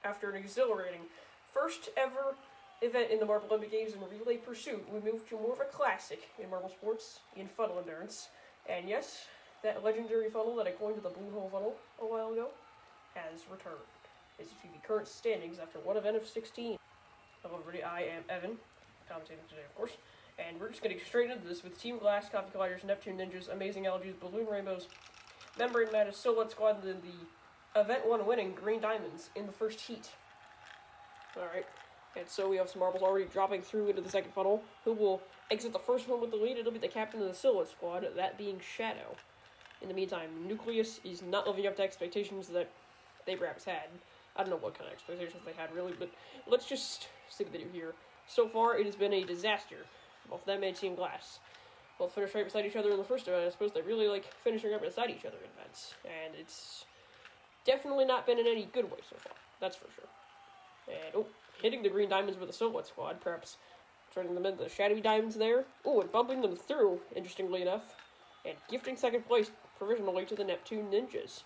After an exhilarating first ever event in the Marble Olympic Games in relay pursuit, we move to more of a classic in marble sports in funnel endurance. And yes, that legendary funnel that I coined to the blue hole funnel a while ago has returned. As you see the current standings after one event of 16. Hello everybody, I am Evan, commentating today of course, and we're just getting straight into this with Team Glass, Coffee Colliders, Neptune Ninjas, Amazing Algaes, Balloon Rainbows, Membrane Madness, Silhouette Squad, and the Event 1 winning Green Diamonds in the first heat. Alright, and so we have some marbles already dropping through into the second funnel. Who will exit the first one with the lead? It'll be the captain of the Silhouette Squad, that being Shadow. In the meantime, Nucleus is not living up to expectations that they perhaps had. I don't know what kind of expectations they had, really, but let's just see what they do here. So far, it has been a disaster for both them and Team Glass. Both finished right beside each other in the first event. I suppose they really like finishing right beside each other in events, and it's definitely not been in any good way so far, that's for sure. And, hitting the Green Diamonds with the Silhouette Squad, perhaps turning them into the Shadowy Diamonds there. And bumping them through, interestingly enough, and gifting second place provisionally to the Neptune Ninjas.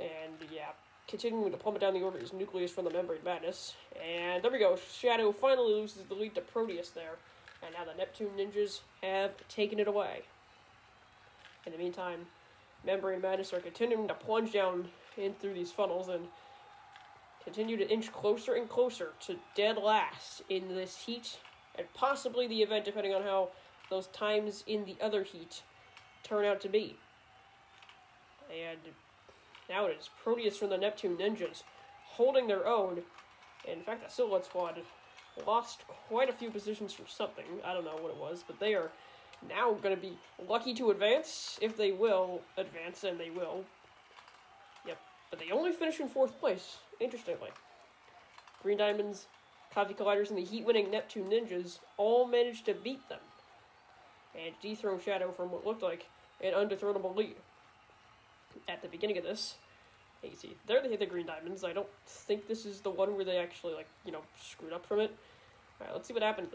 And, yeah, continuing to plummet down the order is Nucleus from the Membrane Madness. And there we go, Shadow finally loses the lead to Proteus there. And now the Neptune Ninjas have taken it away. In the meantime, Membrane Madness are continuing to plunge down in through these funnels and continue to inch closer and closer to dead last in this heat, and possibly the event, depending on how those times in the other heat turn out to be. And now it is Proteus from the Neptune Ninjas holding their own. In fact, the Silhouette Squad lost quite a few positions for something. I don't know what it was, but they are now going to be lucky to advance, if they will advance, and they will. Yep, but they only finish in 4th place, interestingly. Green Diamonds, Coffee Colliders, and the heat-winning Neptune Ninjas all managed to beat them and dethrone Shadow from what looked like an undethronable lead. At the beginning of this, you can see, there they hit the Green Diamonds. I don't think this is the one where they actually, screwed up from it. Alright, let's see what happened.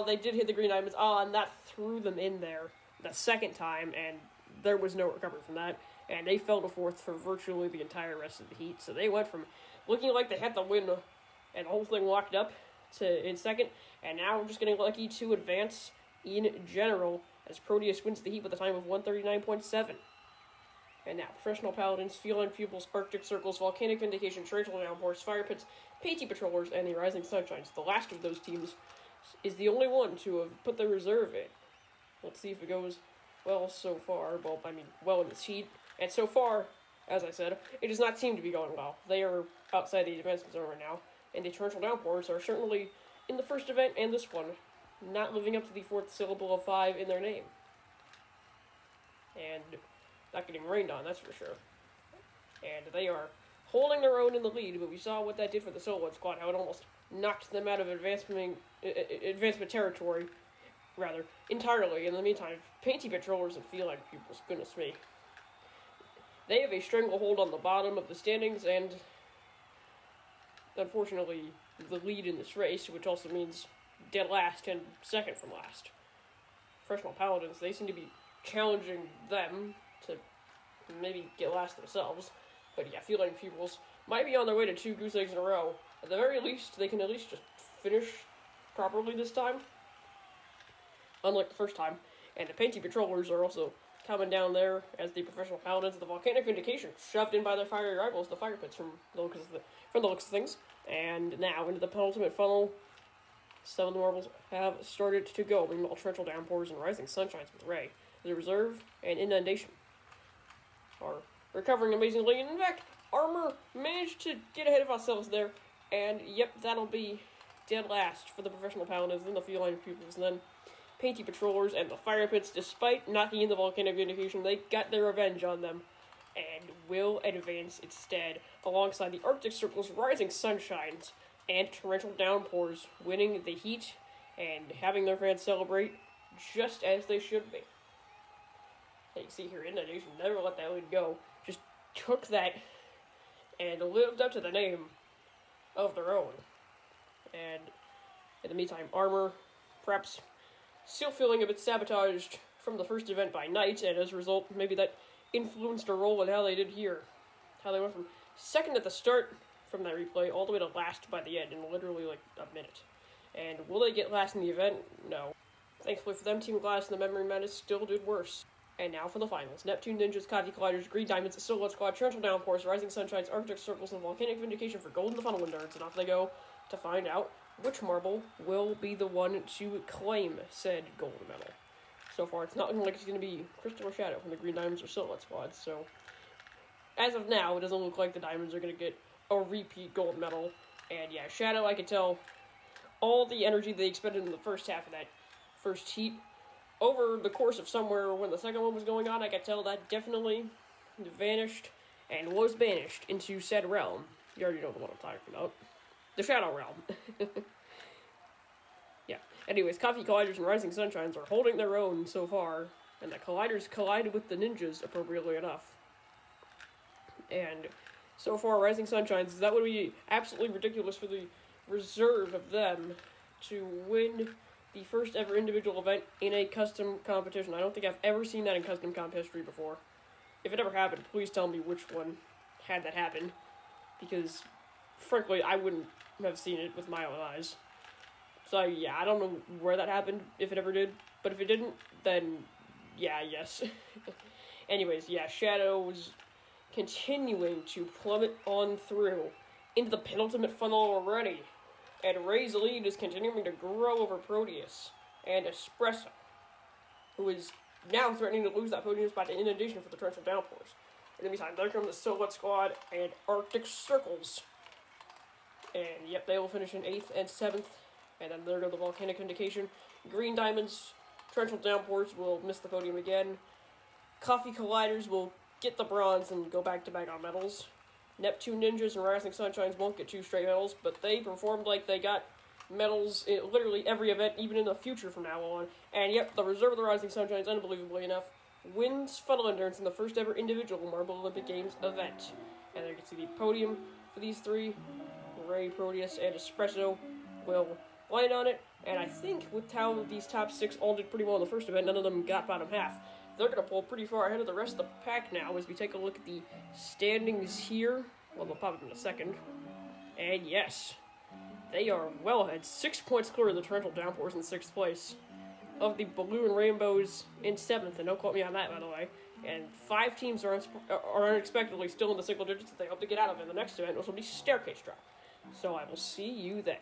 They did hit the Green Diamonds. And that threw them in there the second time, and there was no recovery from that. And they fell to 4th for virtually the entire rest of the heat. So they went from looking like they had to win and the whole thing locked up to in second, and now we're just getting lucky to advance in general as Proteus wins the heat with a time of 139.7. And now, Professional Paladins, Feline Pupils, Arctic Circles, Volcanic Vindication, Torrential Downpours, Fire Pits, Painty Patrollers, and the Rising Sunshines. The last of those teams is the only one to have put their reserve in. Let's see if it goes well so far. Well in this heat. And so far, as I said, it does not seem to be going well. They are outside the advancement zone right now, and the Torrential Downpours are certainly, in the first event and this one, not living up to the 4th syllable of 5 in their name. And not getting rained on, that's for sure. And they are holding their own in the lead, but we saw what that did for the Silhouette Squad, how it almost knocked them out of advancement territory, entirely. In the meantime, Painty Patrollers and Feline Pupils, goodness me. They have a stranglehold on the bottom of the standings, and unfortunately, the lead in this race, which also means dead last and second from last. Professional Paladins, they seem to be challenging them to maybe get last themselves. But yeah, Feline Pupils might be on their way to 2 goose eggs in a row. At the very least, they can at least just finish properly this time, unlike the first time. And the Painty Patrollers are also coming down there as the Professional Paladins. The Volcanic Vindication shoved in by their fiery rivals, the Fire Pits, from the looks of things. And now into the penultimate funnel. Some of the marbles have started to go. Meanwhile, Torrential Downpours and Rising Sunshines with Ray, the Reserve, and Inundation are recovering amazingly. And in fact, Armor managed to get ahead of ourselves there. And yep, that'll be dead last for the Professional Paladins, then the Feline Pupils, and then Painty Patrollers and the Fire Pits. Despite knocking in the Volcanic Vindication, they got their revenge on them and will advance instead, alongside the Arctic Circles, Rising Sunshines, and Torrential Downpours, winning the heat and having their fans celebrate just as they should be. You can see here, Inundation never let that lead go, just took that and lived up to the name of their own. And in the meantime, Armor, perhaps still feeling a bit sabotaged from the first event by Knight, and as a result, maybe that influenced a role in how they did here. How they went from second at the start, from that replay all the way to last by the end in literally like a minute. And will they get last in the event? No. Thankfully for them, Team Glass and the Memory Menace still did worse. And now for the finals. Neptune Ninjas, Coffee Colliders, Green Diamonds, Silhouette Squad, Torrential Downpours, Rising Sunshines, Arctic Circles, and Volcanic Vindication for Gold in the Funnel Nerds. And off they go to find out which marble will be the one to claim said gold medal. So far, it's not looking like it's going to be Crystal or Shadow from the Green Diamonds or Silhouette Squad. So, as of now, it doesn't look like the Diamonds are going to get a repeat gold medal. And yeah, Shadow, I could tell all the energy they expended in the first half of that first heat over the course of somewhere when the second one was going on, I could tell that definitely vanished and was banished into said realm. You already know the one I'm talking about. The Shadow Realm. Yeah. Anyways, Coffee Colliders and Rising Sunshines are holding their own so far, and the Colliders collided with the Ninjas, appropriately enough. And so far, Rising Sunshines, that would be absolutely ridiculous for the reserve of them to win the first ever individual event in a custom competition. I don't think I've ever seen that in custom comp history before. If it ever happened, please tell me which one had that happen, because frankly, I wouldn't have seen it with my own eyes. So yeah, I don't know where that happened, if it ever did, but if it didn't, then yeah, yes. Anyways, yeah, Shadow was continuing to plummet on through into the penultimate funnel already. And Ray's lead is continuing to grow over Proteus and Espresso, who is now threatening to lose that podium spot to Inundation for the Torrential Downpours. In the meantime, there come the Silhouette Squad and Arctic Circles. And yep, they will finish in 8th and 7th. And then there go the Volcanic Vindication. Green Diamonds, Torrential Downpours will miss the podium again. Coffee Colliders will get the bronze and go back-to-back on medals. Neptune Ninjas and Rising Sunshines won't get 2 straight medals, but they performed like they got medals in literally every event, even in the future from now on. And yep, the reserve of the Rising Sunshines, unbelievably enough, wins Funnel Endurance in the first ever individual Marble Olympic Games event. And there you can see the podium for these 3. Ray, Proteus, and Espresso will land on it. And I think with how these top 6 all did pretty well in the first event, none of them got bottom half. They're going to pull pretty far ahead of the rest of the pack now as we take a look at the standings here. Well, they'll pop up in a second. And yes, they are well ahead. 6 points clear of the Torrential Downpours in 6th place. Of the Blue and Rainbows in 7th, and don't quote me on that, by the way. And 5 teams are unexpectedly still in the single digits that they hope to get out of in the next event, which will be Staircase Drop. So I will see you then.